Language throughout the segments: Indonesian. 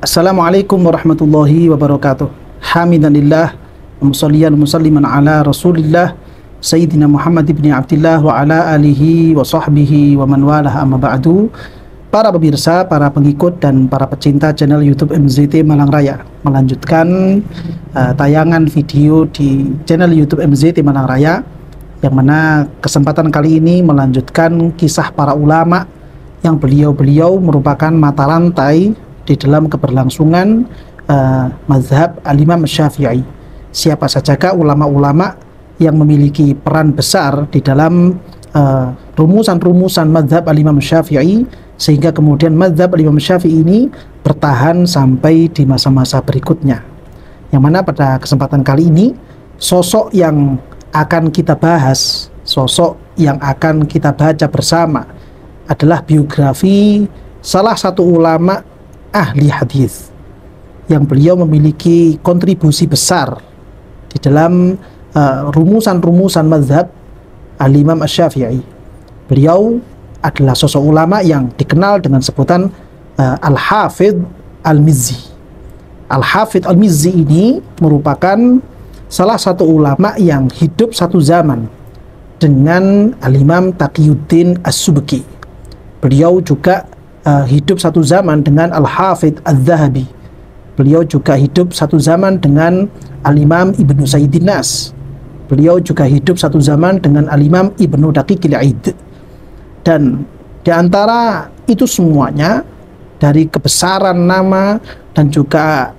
Assalamualaikum warahmatullahi wabarakatuh. Hamidanillah wa musalliyan musalliman ala Rasulillah Sayyidina Muhammad ibn Abdillah wa ala alihi wa sahbihi wa man walah, amma ba'du. Para pemirsa, para pengikut dan para pecinta channel YouTube MZT Malang Raya, melanjutkan tayangan video di channel YouTube MZT Malang Raya, yang mana kesempatan kali ini melanjutkan kisah para ulama yang beliau-beliau merupakan mata rantai di dalam keberlangsungan mazhab al-Imam Syafi'i. Siapa sajakah ulama-ulama yang memiliki peran besar di dalam rumusan-rumusan mazhab al-Imam Syafi'i, sehingga kemudian mazhab al-Imam Syafi'i ini bertahan sampai di masa-masa berikutnya. Yang mana pada kesempatan kali ini, sosok yang akan kita bahas, sosok yang akan kita baca bersama adalah biografi salah satu ulama ahli hadis yang beliau memiliki kontribusi besar di dalam rumusan-rumusan mazhab al-Imam Syafi'i. Beliau adalah sosok ulama yang dikenal dengan sebutan Al-Hafidh Al-Mizzi. Al-Hafidh Al-Mizzi ini merupakan salah satu ulama yang hidup satu zaman dengan al-Imam Taqiyuddin As-Subki. Beliau juga hidup satu zaman dengan Al-Hafidh Al-Zahabi. Beliau juga hidup satu zaman dengan Al-Imam Ibnu Sayyidin Nas. Beliau juga hidup satu zaman dengan Al-Imam Ibnu Daqiqil Aid. Dan di antara itu semuanya, dari kebesaran nama dan juga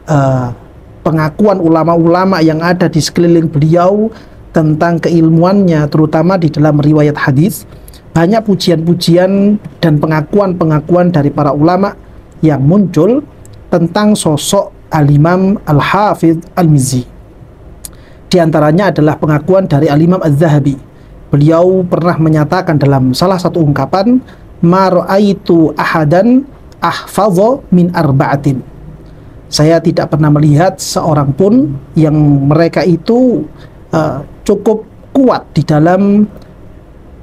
pengakuan ulama-ulama yang ada di sekeliling beliau tentang keilmuannya, terutama di dalam riwayat hadis, banyak pujian-pujian dan pengakuan-pengakuan dari para ulama yang muncul tentang sosok al-Imam Al-Hafidh Al-Mizzi. Di antaranya adalah pengakuan dari al-Imam Az-Zahabi. Beliau pernah menyatakan dalam salah satu ungkapan, "Ma ra'aitu ahadan ahfadha min arba'atin." Saya tidak pernah melihat seorang pun yang mereka itu cukup kuat di dalam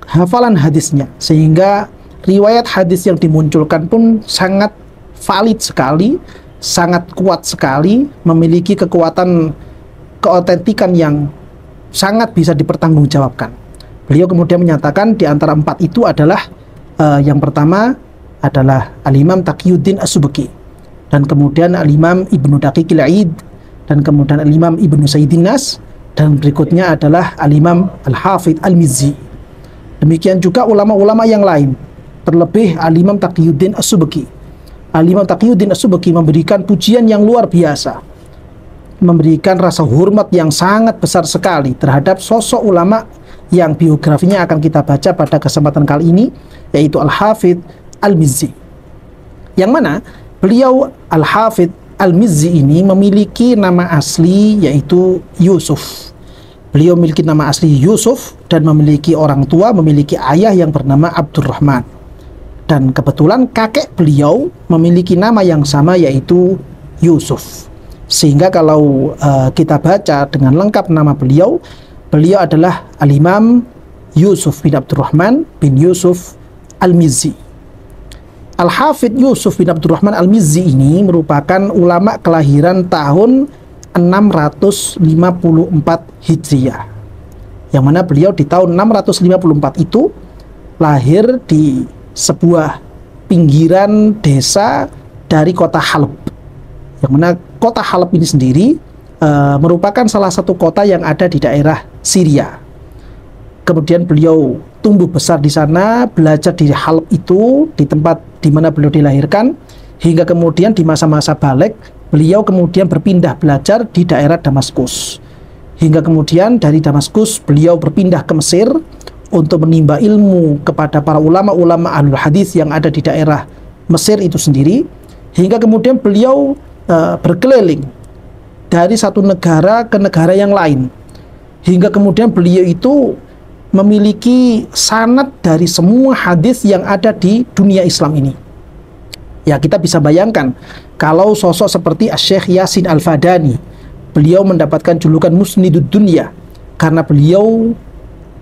hafalan hadisnya, sehingga riwayat hadis yang dimunculkan pun sangat valid sekali, sangat kuat sekali, memiliki kekuatan keotentikan yang sangat bisa dipertanggungjawabkan. Beliau kemudian menyatakan di antara empat itu adalah yang pertama adalah al-Imam Taqiyuddin As-Subki, dan kemudian al-Imam Ibnu Daqiqil Aid, dan kemudian al-Imam Ibnu Sayyidin Nas, dan berikutnya adalah al-Imam Al-Hafidh Al-Mizzi. Demikian juga ulama-ulama yang lain, terlebih al-Imam Taqiyuddin As-Subki. Al-Imam Taqiyuddin As-Subki memberikan pujian yang luar biasa, memberikan rasa hormat yang sangat besar sekali terhadap sosok ulama yang biografinya akan kita baca pada kesempatan kali ini, yaitu Al-Hafidh Al-Mizzi. Yang mana beliau Al-Hafidh Al-Mizzi ini memiliki nama asli yaitu Yusuf. Beliau memiliki nama asli Yusuf dan memiliki orang tua, memiliki ayah yang bernama Abdurrahman. Dan kebetulan kakek beliau memiliki nama yang sama yaitu Yusuf. Sehingga kalau kita baca dengan lengkap nama beliau, beliau adalah Al-Imam Yusuf bin Abdurrahman bin Yusuf Al-Mizzi. Al-Hafidh Yusuf bin Abdurrahman Al-Mizzi ini merupakan ulama kelahiran tahun 654 Hijriah, yang mana beliau di tahun 654 itu lahir di sebuah pinggiran desa dari kota Halab, yang mana kota Halab ini sendiri merupakan salah satu kota yang ada di daerah Syria. Kemudian beliau tumbuh besar di sana, belajar di Halab itu, di tempat di mana beliau dilahirkan, hingga kemudian di masa-masa balik beliau kemudian berpindah belajar di daerah Damaskus. Hingga kemudian dari Damaskus beliau berpindah ke Mesir untuk menimba ilmu kepada para ulama-ulama ahlul hadis yang ada di daerah Mesir itu sendiri. Hingga kemudian beliau berkeliling dari satu negara ke negara yang lain. Hingga kemudian beliau itu memiliki sanad dari semua hadis yang ada di dunia Islam ini. Ya, kita bisa bayangkan kalau sosok seperti Syekh Yasin Al-Fadani, beliau mendapatkan julukan Musnidud Dunya karena beliau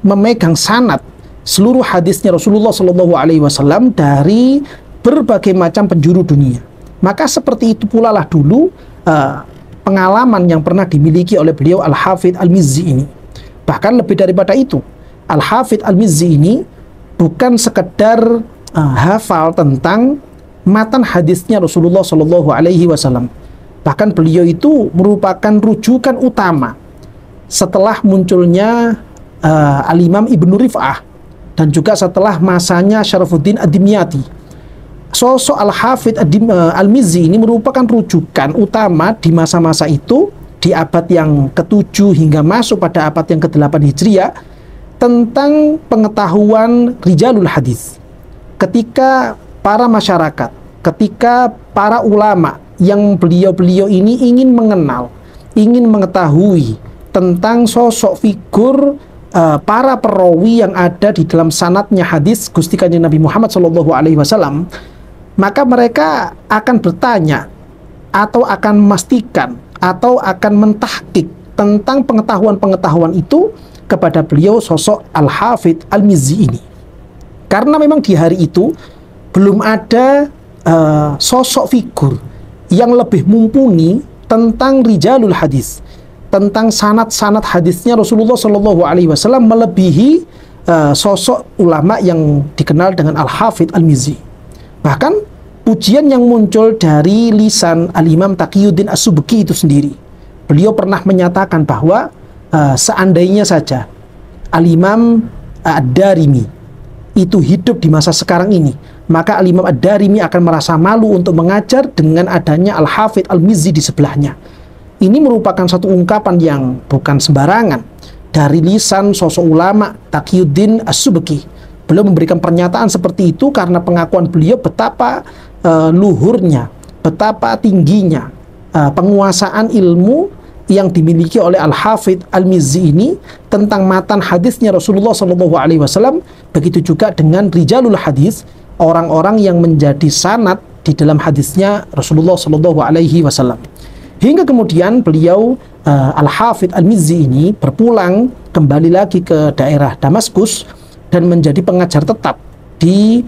memegang sanad seluruh hadisnya Rasulullah SAW dari berbagai macam penjuru dunia. Maka seperti itu pula lah dulu pengalaman yang pernah dimiliki oleh beliau Al-Hafidh Al-Mizzi ini. Bahkan lebih daripada itu, Al-Hafidh Al-Mizzi ini bukan sekedar hafal tentang matan hadisnya Rasulullah Shallallahu Alaihi Wasallam. Bahkan beliau itu merupakan rujukan utama setelah munculnya Al-Imam Ibnu Rif'ah dan juga setelah masanya Syarafuddin Ad-Dimyati. Sosok Al-Hafidh Al-Mizzi ini merupakan rujukan utama di masa-masa itu, di abad yang ke-7 hingga masuk pada abad yang ke-8 Hijriah, tentang pengetahuan rijalul hadis. Ketika para masyarakat, ketika para ulama yang beliau-beliau ini ingin mengenal, ingin mengetahui tentang sosok figur para perawi yang ada di dalam sanadnya hadis Gusti Kanjeng Nabi Muhammad SAW, maka mereka akan bertanya atau akan memastikan atau akan mentahqiq tentang pengetahuan-pengetahuan itu kepada beliau sosok Al-Hafidh Al-Mizzi ini. Karena memang di hari itu belum ada sosok figur yang lebih mumpuni tentang rijalul hadis, tentang sanad-sanad hadisnya Rasulullah Shallallahu Alaihi Wasallam, melebihi sosok ulama yang dikenal dengan Al-Hafidh Al-Mizzi. Bahkan pujian yang muncul dari lisan Al-Imam Taqiyuddin As-Subki itu sendiri, beliau pernah menyatakan bahwa seandainya saja Al-Imam Ad-Darimi itu hidup di masa sekarang ini, maka Al-Imam Ad-Darimi akan merasa malu untuk mengajar dengan adanya Al-Hafidh Al-Mizzi di sebelahnya. Ini merupakan satu ungkapan yang bukan sembarangan dari lisan sosok ulama Taqiyuddin As-Subki. Beliau memberikan pernyataan seperti itu karena pengakuan beliau betapa luhurnya, betapa tingginya penguasaan ilmu yang dimiliki oleh Al-Hafidh Al-Mizzi ini tentang matan hadisnya Rasulullah SAW. Begitu juga dengan rijalul hadis, orang-orang yang menjadi sanad di dalam hadisnya Rasulullah SAW. Hingga kemudian beliau Al-Hafidh Al-Mizzi ini berpulang kembali lagi ke daerah Damaskus dan menjadi pengajar tetap di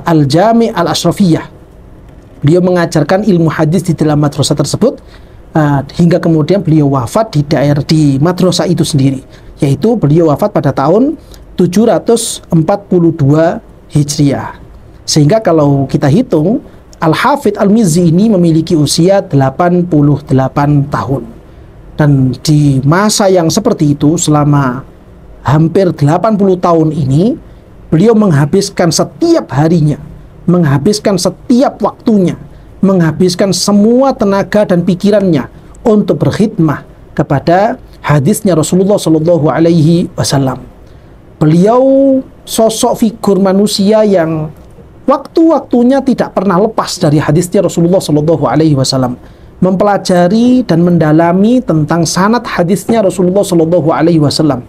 Al-Jami' Al-Ashrafiyah. Beliau mengajarkan ilmu hadis di dalam madrasah tersebut hingga kemudian beliau wafat di madrasah itu sendiri, yaitu beliau wafat pada tahun 742 Hijriah. Sehingga kalau kita hitung, Al-Hafidh Al-Mizzi ini memiliki usia 88 tahun. Dan di masa yang seperti itu, selama hampir 80 tahun ini, beliau menghabiskan setiap harinya, menghabiskan setiap waktunya, menghabiskan semua tenaga dan pikirannya untuk berkhidmah kepada hadisnya Rasulullah Shallallahu Alaihi Wasallam. Beliau sosok figur manusia yang waktu-waktunya tidak pernah lepas dari hadisnya Rasulullah Shallallahu Alaihi Wasallam, mempelajari dan mendalami tentang sanad hadisnya Rasulullah Shallallahu Alaihi Wasallam,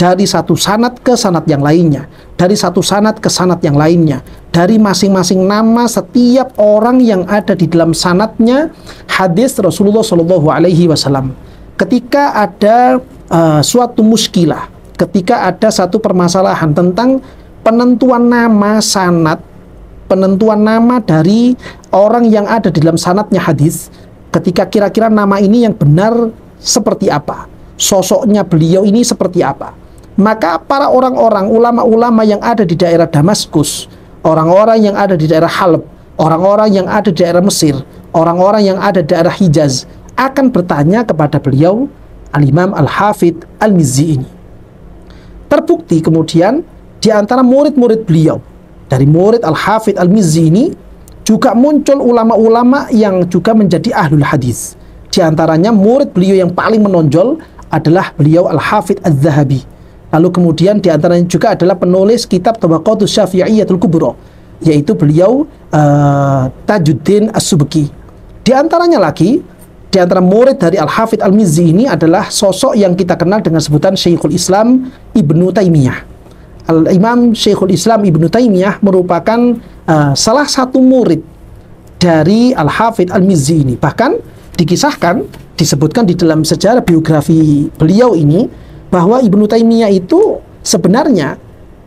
dari satu sanad ke sanad yang lainnya, dari satu sanad ke sanad yang lainnya, dari masing-masing nama setiap orang yang ada di dalam sanadnya hadis Rasulullah Shallallahu Alaihi Wasallam. Ketika ada suatu muskilah, ketika ada satu permasalahan tentang penentuan nama sanad, penentuan nama dari orang yang ada di dalam sanadnya hadis, ketika kira-kira nama ini yang benar seperti apa, sosoknya beliau ini seperti apa, maka para orang-orang, ulama-ulama yang ada di daerah Damaskus, orang-orang yang ada di daerah Halab, orang-orang yang ada di daerah Mesir, orang-orang yang ada di daerah Hijaz akan bertanya kepada beliau, Al-Imam Al-Hafidh Al-Mizzi ini. Terbukti kemudian di antara murid-murid beliau, dari murid Al-Hafidh Al-Mizzi ini juga muncul ulama-ulama yang juga menjadi ahlul hadis. Di antaranya murid beliau yang paling menonjol adalah beliau Al-Hafidh Az-Zahabi. Lalu kemudian di antaranya juga adalah penulis kitab Tabaqatus Syafi'iyyatul Kubra, yaitu beliau Tajuddin As-Subki. Di antaranya lagi, di antara murid dari Al-Hafidh Al-Mizzi ini adalah sosok yang kita kenal dengan sebutan Syekhul Islam Ibnu Taimiyah. Al-Imam Syekhul Islam Ibnu Taimiyah merupakan salah satu murid dari Al-Hafidh Al-Mizzi ini. Bahkan dikisahkan, disebutkan di dalam sejarah biografi beliau ini, bahwa Ibnu Taimiyah itu sebenarnya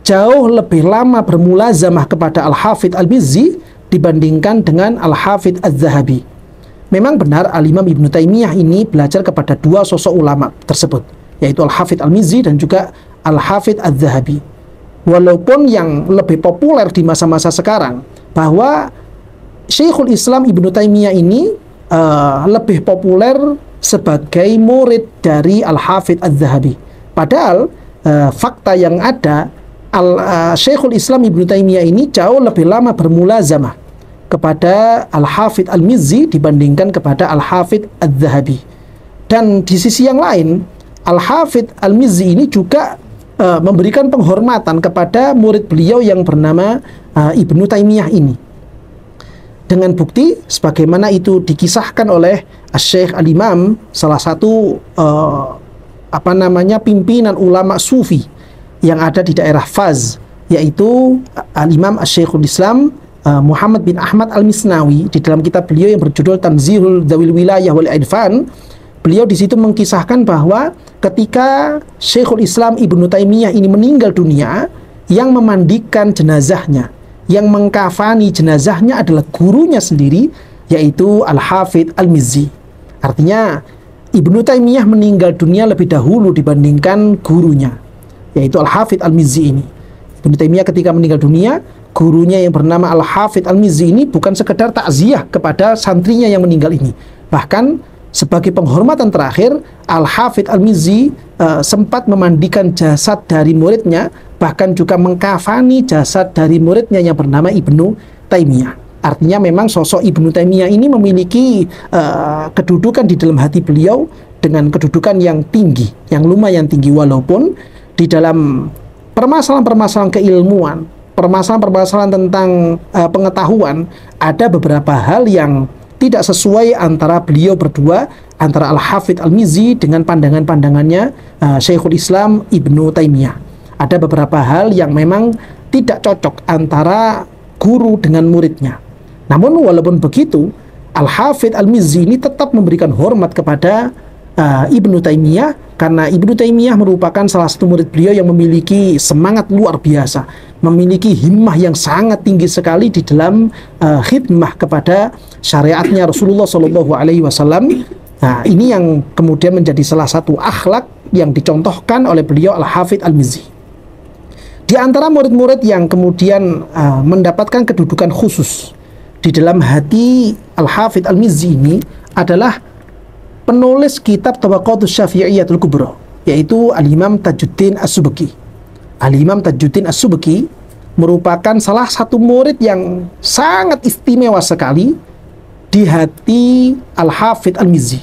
jauh lebih lama bermulazamah kepada Al-Hafidh Al-Mizzi dibandingkan dengan Al-Hafidz Az-Zahabi. Memang benar Al-Imam Ibnu Taimiyah ini belajar kepada dua sosok ulama tersebut, yaitu Al-Hafidz Al-Mizzi dan juga Al-Hafidz Az-Zahabi. Walaupun yang lebih populer di masa-masa sekarang bahwa Syekhul Islam Ibnu Taimiyah ini lebih populer sebagai murid dari Al-Hafidz Az-Zahabi. Padahal fakta yang ada, Syekhul Islam Ibnu Taimiyah ini jauh lebih lama bermulazamah kepada Al-Hafidz Al-Mizzi dibandingkan kepada Al-Hafidz Az-Zahabi. Dan di sisi yang lain, Al-Hafidz Al-Mizzi ini juga memberikan penghormatan kepada murid beliau yang bernama Ibnu Taimiyah ini. Dengan bukti sebagaimana itu dikisahkan oleh Syekh Al-Imam, salah satu pimpinan ulama sufi yang ada di daerah Faz, yaitu Al-Imam Syekhul Islam Muhammad bin Ahmad Al-Misnawi. Di dalam kitab beliau yang berjudul Tanzihul Dzawil Wilayah wal Irfan, beliau di situ mengkisahkan bahwa ketika Syekhul Islam Ibnu Taimiyah ini meninggal dunia, yang memandikan jenazahnya, yang mengkafani jenazahnya adalah gurunya sendiri, yaitu Al-Hafidz Al-Mizzi. Artinya Ibnu Taimiyah meninggal dunia lebih dahulu dibandingkan gurunya, yaitu Al-Hafidz Al-Mizzi ini. Ibnu Taimiyah ketika meninggal dunia, gurunya yang bernama Al-Hafidz Al-Mizzi ini bukan sekedar takziah kepada santrinya yang meninggal ini. Bahkan sebagai penghormatan terakhir, Al-Hafidz Al-Mizzi sempat memandikan jasad dari muridnya, bahkan juga mengkafani jasad dari muridnya yang bernama Ibnu Taimiyah. Artinya memang sosok Ibnu Taimiyah ini memiliki kedudukan di dalam hati beliau dengan kedudukan yang tinggi, yang lumayan tinggi, walaupun di dalam permasalahan-permasalahan keilmuan, permasalahan-permasalahan tentang pengetahuan, ada beberapa hal yang tidak sesuai antara beliau berdua, antara Al-Hafidz Al-Mizzi dengan pandangan-pandangannya Syekhul Islam Ibnu Taimiyah. Ada beberapa hal yang memang tidak cocok antara guru dengan muridnya. Namun walaupun begitu, Al-Hafidz Al-Mizzi ini tetap memberikan hormat kepada Ibnu Taimiyah, karena Ibnu Taimiyah merupakan salah satu murid beliau yang memiliki semangat luar biasa, memiliki himmah yang sangat tinggi sekali di dalam khidmah kepada syariatnya Rasulullah SAW. Nah, ini yang kemudian menjadi salah satu akhlak yang dicontohkan oleh beliau Al-Hafidz Al-Mizzi. Di antara murid-murid yang kemudian mendapatkan kedudukan khusus di dalam hati Al-Hafidz Al-Mizzi ini adalah penulis kitab Tabaqatus Syafi'iyatul Kubra, yaitu Al-Imam Tajuddin As-Subki. Al-Imam Tajuddin As-Subki merupakan salah satu murid yang sangat istimewa sekali di hati Al-Hafidz Al-Mizzi.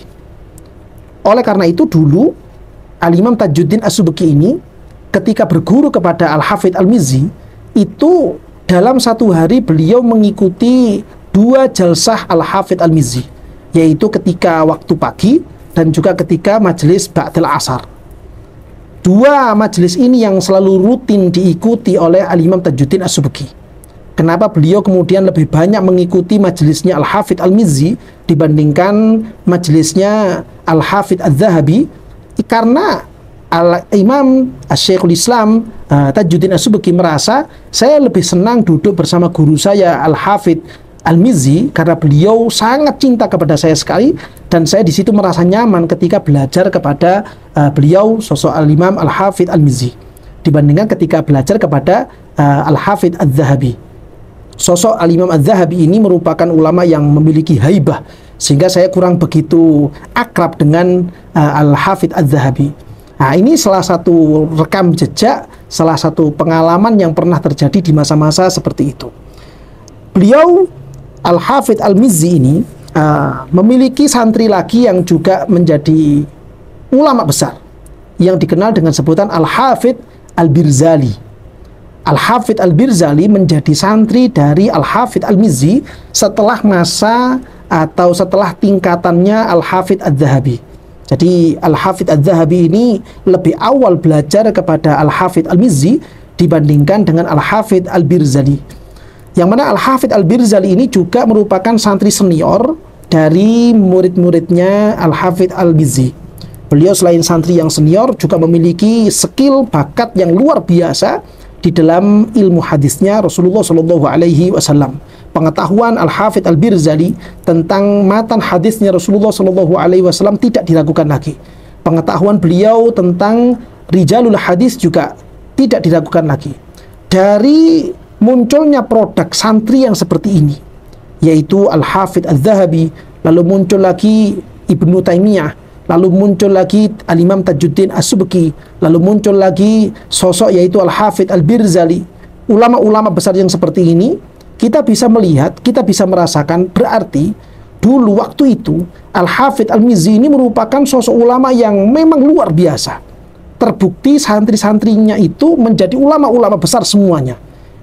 Oleh karena itu dulu Al-Imam Tajuddin As-Subki ini ketika berguru kepada Al-Hafidz Al-Mizzi, itu dalam satu hari beliau mengikuti 2 jalsah Al-Hafidz Al-Mizzi, yaitu ketika waktu pagi dan juga ketika majelis Ba'dal Asar. 2 majelis ini yang selalu rutin diikuti oleh Al-Imam Tajuddin As-Subki. Kenapa beliau kemudian lebih banyak mengikuti majelisnya Al-Hafidz Al-Mizzi dibandingkan majelisnya Al-Hafidz Az-Zahabi? Karena Al-Imam Syekhul Islam Tajuddin As-Subki merasa, saya lebih senang duduk bersama guru saya Al-Hafidz Al-Mizzi karena beliau sangat cinta kepada saya sekali, dan saya di situ merasa nyaman ketika belajar kepada beliau, sosok Al-Imam Al-Hafidz Al-Mizzi, dibandingkan ketika belajar kepada Al-Hafidz Az-Zahabi. Sosok Al-Imam Az-Zahabi ini merupakan ulama yang memiliki haibah, sehingga saya kurang begitu akrab dengan Al-Hafidz Az-Zahabi. Nah, ini salah satu rekam jejak, salah satu pengalaman yang pernah terjadi di masa-masa seperti itu. Beliau Al-Hafidz Al-Mizzi ini memiliki santri lagi yang juga menjadi ulama besar, yang dikenal dengan sebutan Al-Hafidz Al-Birzali. Al-Hafidz Al-Birzali menjadi santri dari Al-Hafidz Al-Mizzi setelah masa atau setelah tingkatannya Al-Hafidz Az-Zahabi. Jadi Al-Hafidz Az-Zahabi ini lebih awal belajar kepada Al-Hafidz Al-Mizzi dibandingkan dengan Al-Hafidz Al-Birzali. Yang mana Al-Hafidz Al-Birzali ini juga merupakan santri senior dari murid-muridnya Al-Hafidz Al-Mizzi. Beliau selain santri yang senior juga memiliki skill bakat yang luar biasa di dalam ilmu hadisnya Rasulullah SAW. pengetahuan Al-Hafidz Al-Birzali tentang matan hadisnya Rasulullah Shallallahu Alaihi Wasallam tidak diragukan lagi. Pengetahuan beliau tentang rijalul hadis juga tidak diragukan lagi. Dari munculnya produk santri yang seperti ini, yaitu Al-Hafidz Al-Zahabi, lalu muncul lagi Ibnu Taimiyah, lalu muncul lagi Al-Imam Tajuddin As-Subki, lalu muncul lagi sosok yaitu Al-Hafidz Al-Birzali. Ulama-ulama besar yang seperti ini, kita bisa melihat, kita bisa merasakan, berarti dulu waktu itu Al-Hafidz Al-Mizzi ini merupakan sosok ulama yang memang luar biasa. Terbukti santri-santrinya itu menjadi ulama-ulama besar semuanya.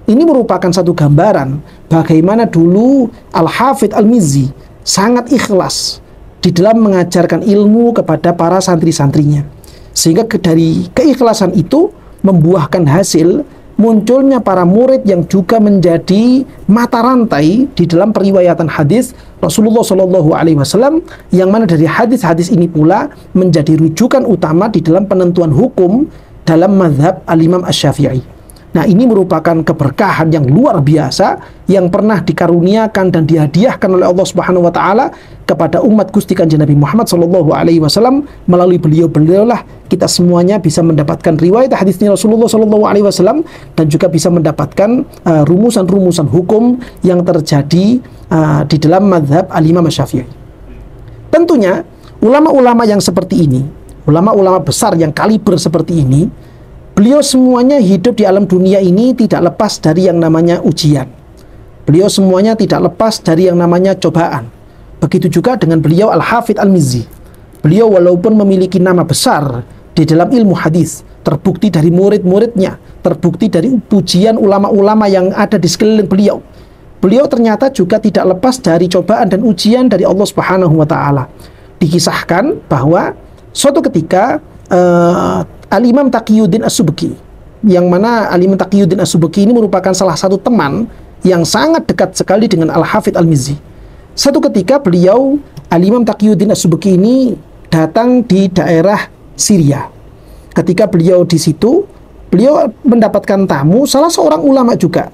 Ini merupakan satu gambaran bagaimana dulu Al-Hafidz Al-Mizzi sangat ikhlas di dalam mengajarkan ilmu kepada para santri-santrinya. Sehingga dari keikhlasan itu membuahkan hasil munculnya para murid yang juga menjadi mata rantai di dalam periwayatan hadis Rasulullah Shallallahu Alaihi Wasallam, yang mana dari hadis-hadis ini pula menjadi rujukan utama di dalam penentuan hukum dalam mazhab Al-Imam Asy-Syafi'i. Nah, ini merupakan keberkahan yang luar biasa yang pernah dikaruniakan dan dihadiahkan oleh Allah Subhanahu wa taala kepada umat Gusti Kanjeng Nabi Muhammad sallallahu alaihi wasallam. Melalui beliau-beliaulah kita semuanya bisa mendapatkan riwayat hadisnya Rasulullah sallallahu alaihi wasallam dan juga bisa mendapatkan rumusan-rumusan hukum yang terjadi di dalam mazhab Al-Imam Asy-Syafi'i. Tentunya ulama-ulama yang seperti ini, ulama-ulama besar yang kaliber seperti ini, beliau semuanya hidup di alam dunia ini tidak lepas dari yang namanya ujian. Beliau semuanya tidak lepas dari yang namanya cobaan. Begitu juga dengan beliau Al-Hafidz Al-Mizzi. Beliau walaupun memiliki nama besar di dalam ilmu hadis, terbukti dari murid-muridnya, terbukti dari pujian ulama-ulama yang ada di sekeliling beliau. Beliau ternyata juga tidak lepas dari cobaan dan ujian dari Allah Subhanahu wa taala. Dikisahkan bahwa suatu ketika Al-Imam Taqiyuddin As-Subki, yang mana Al-Imam Taqiyuddin As-Subki ini merupakan salah satu teman yang sangat dekat sekali dengan Al-Hafidz Al-Mizzi. Satu ketika beliau, Al-Imam Taqiyuddin As-Subki ini datang di daerah Syria. Ketika beliau di situ, beliau mendapatkan tamu salah seorang ulama juga,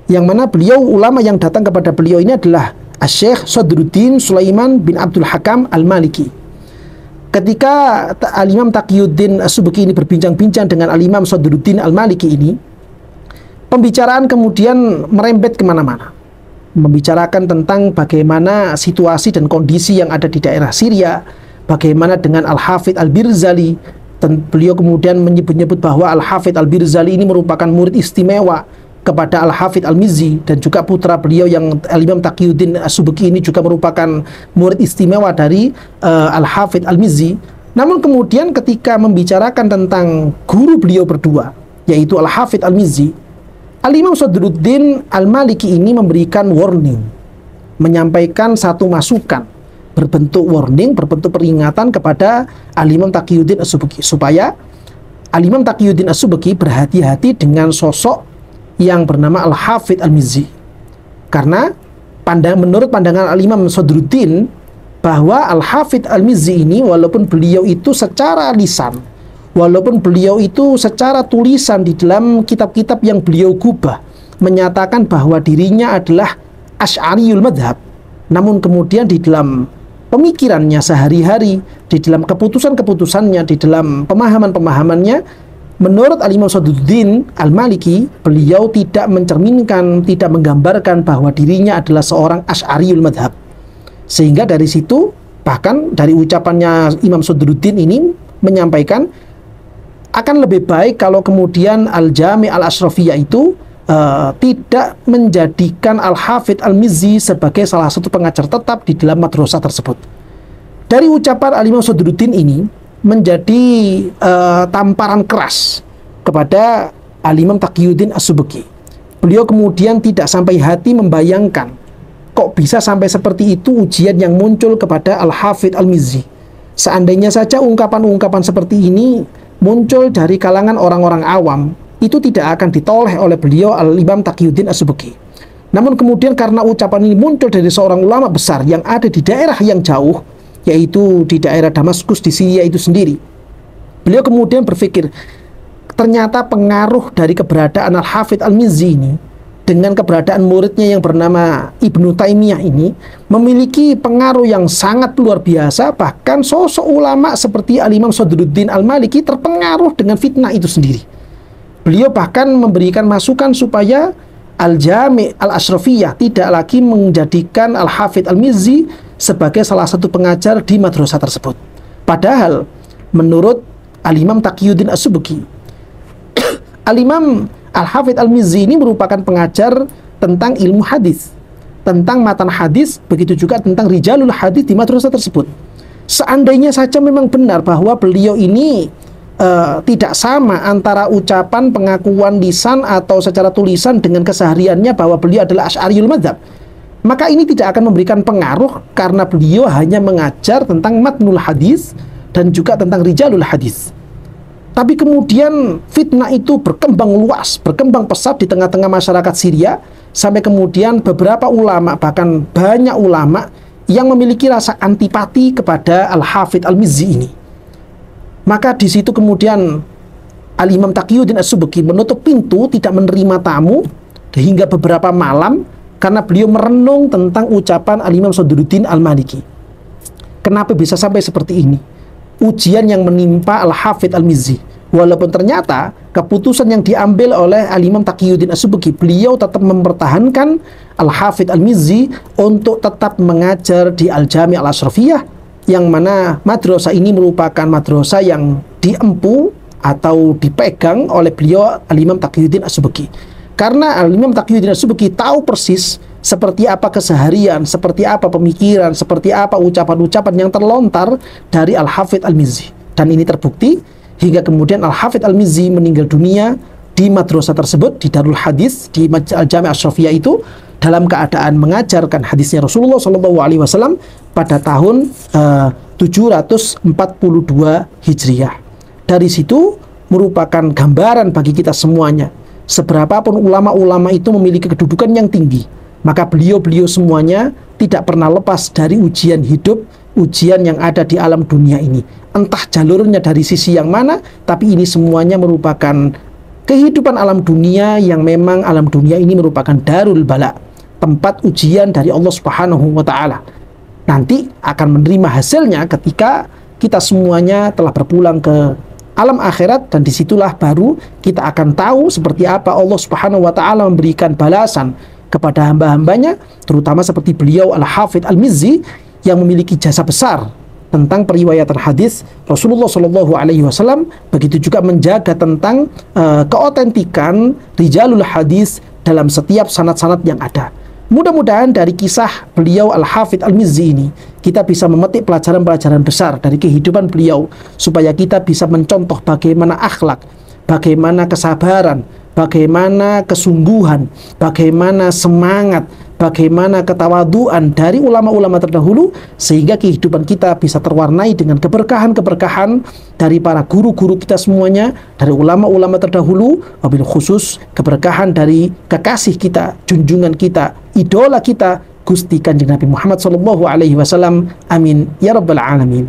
yang mana beliau ulama yang datang kepada beliau ini adalah Asy-Syaikh Sadruddin Sulaiman bin Abdul Hakam Al-Maliki. Ketika Al-Imam Taqiyuddin As-Subki ini berbincang-bincang dengan Al-Imam Sadruddin Al-Maliki ini, pembicaraan kemudian merembet kemana-mana. Membicarakan tentang bagaimana situasi dan kondisi yang ada di daerah Syria, bagaimana dengan Al-Hafidz Al-Birzali, dan beliau kemudian menyebut-nyebut bahwa Al-Hafidz Al-Birzali ini merupakan murid istimewa kepada Al-Hafidz Al-Mizzi, dan juga putra beliau yang Al-Imam Taqiyuddin As-Subki ini juga merupakan murid istimewa dari Al-Hafidz Al-Mizzi. Namun kemudian ketika membicarakan tentang guru beliau berdua, yaitu Al-Hafidz Al-Mizzi, Al-Imam Sadruddin Al-Maliki ini memberikan warning, menyampaikan satu masukan berbentuk warning, berbentuk peringatan kepada Al-Imam Taqiyuddin As-Subki, supaya Al-Imam Taqiyuddin As-Subki berhati-hati dengan sosok yang bernama Al-Hafidz Al-Mizzi. Karena menurut pandangan Al-Imam Sadruddin, bahwa Al-Hafidz Al-Mizzi ini walaupun beliau itu secara lisan, walaupun beliau itu secara tulisan di dalam kitab-kitab yang beliau gubah menyatakan bahwa dirinya adalah Asy'ariyul madhab, namun kemudian di dalam pemikirannya sehari-hari, di dalam keputusan-keputusannya, di dalam pemahaman-pemahamannya, menurut Al-Imam Sadruddin Al-Maliki, beliau tidak mencerminkan, tidak menggambarkan bahwa dirinya adalah seorang Asy'ariyul madhab. Sehingga dari situ, bahkan dari ucapannya Imam Sadruddin ini menyampaikan, akan lebih baik kalau kemudian Al-Jami' Al-Ashrafiyah itu tidak menjadikan Al-Hafidz Al-Mizzi sebagai salah satu pengajar tetap di dalam madrasah tersebut. Dari ucapan Al-Imam Sadruddin ini menjadi tamparan keras kepada Al-Imam Taqiyuddin As-Subki. Beliau kemudian tidak sampai hati membayangkan kok bisa sampai seperti itu ujian yang muncul kepada Al-Hafidz Al-Mizzi. Seandainya saja ungkapan-ungkapan seperti ini muncul dari kalangan orang-orang awam, itu tidak akan ditoleh oleh beliau Al-Imam Taqiyuddin As-Subki. Namun kemudian karena ucapan ini muncul dari seorang ulama besar yang ada di daerah yang jauh, yaitu di daerah Damaskus di Syria itu sendiri, beliau kemudian berpikir, ternyata pengaruh dari keberadaan Al-Hafidz Al-Mizzi ini dengan keberadaan muridnya yang bernama Ibnu Taimiyah ini memiliki pengaruh yang sangat luar biasa. Bahkan sosok ulama seperti Al-Imam Sadruddin Al-Maliki terpengaruh dengan fitnah itu sendiri. Beliau bahkan memberikan masukan supaya Al-Jami' Al-Ashrafiyah tidak lagi menjadikan Al-Hafidh Al-Mizzi sebagai salah satu pengajar di madrasah tersebut. Padahal menurut Al-Imam Taqiyuddin As-Subki, Al-Imam Al-Hafidh Al-Mizzi ini merupakan pengajar tentang ilmu hadis, tentang matan hadis, begitu juga tentang rijalul hadis di madrasah tersebut. Seandainya saja memang benar bahwa beliau ini tidak sama antara ucapan, pengakuan lisan atau secara tulisan dengan kesehariannya bahwa beliau adalah Asy'ariyul Madzhab, maka ini tidak akan memberikan pengaruh karena beliau hanya mengajar tentang matnul hadis dan juga tentang rijalul hadis. Tapi kemudian fitnah itu berkembang luas, berkembang pesat di tengah-tengah masyarakat Syria, sampai kemudian beberapa ulama, bahkan banyak ulama yang memiliki rasa antipati kepada Al-Hafidh Al-Mizzi ini. Maka di situ kemudian Al-Imam Taqiyuddin As-Subki menutup pintu, tidak menerima tamu hingga beberapa malam karena beliau merenung tentang ucapan Al-Imam Sadruddin Al-Maliki. Kenapa bisa sampai seperti ini? Ujian yang menimpa Al-Hafidh Al-Mizzi. Walaupun ternyata keputusan yang diambil oleh Al-Imam Taqiyuddin As-Subki, beliau tetap mempertahankan Al-Hafidh Al-Mizzi untuk tetap mengajar di Al-Jami' Al-Ashrafiyah, yang mana madrasah ini merupakan madrasah yang diempu atau dipegang oleh beliau Al-Imam Taqiyuddin As-Subki. Karena Al-Imam Taqiyuddin As-Subki tahu persis seperti apa keseharian, seperti apa pemikiran, seperti apa ucapan-ucapan yang terlontar dari Al-Hafidh Al-Mizzi. Dan ini terbukti hingga kemudian Al-Hafidh Al-Mizzi meninggal dunia di madrasah tersebut, di Darul Hadis, di Al-Jami' Ashrafiyah itu, dalam keadaan mengajarkan hadisnya Rasulullah SAW pada tahun 742 Hijriah. Dari situ merupakan gambaran bagi kita semuanya. Seberapapun ulama-ulama itu memiliki kedudukan yang tinggi, maka beliau-beliau semuanya tidak pernah lepas dari ujian hidup, ujian yang ada di alam dunia ini. Entah jalurnya dari sisi yang mana, tapi ini semuanya merupakan kehidupan alam dunia yang memang alam dunia ini merupakan darul bala, tempat ujian dari Allah Subhanahu wa Ta'ala. Nanti akan menerima hasilnya ketika kita semuanya telah berpulang ke alam akhirat, dan disitulah baru kita akan tahu seperti apa Allah Subhanahu wa Ta'ala memberikan balasan kepada hamba-hambanya, terutama seperti beliau Al-Hafidh Al-Mizzi yang memiliki jasa besar tentang periwayatan hadis Rasulullah SAW, begitu juga menjaga tentang keotentikan rijalul hadis dalam setiap sanad-sanad yang ada. Mudah-mudahan dari kisah beliau Al-Hafidh Al-Mizzi ini kita bisa memetik pelajaran-pelajaran besar dari kehidupan beliau, supaya kita bisa mencontoh bagaimana akhlak, bagaimana kesabaran, bagaimana kesungguhan, bagaimana semangat, bagaimana ketawaduan dari ulama-ulama terdahulu, sehingga kehidupan kita bisa terwarnai dengan keberkahan-keberkahan dari para guru-guru kita semuanya, dari ulama-ulama terdahulu, wabil khusus keberkahan dari kekasih kita, junjungan kita, idola kita, Gusti Kanjeng Nabi Muhammad SAW. Amin ya rabbal alamin.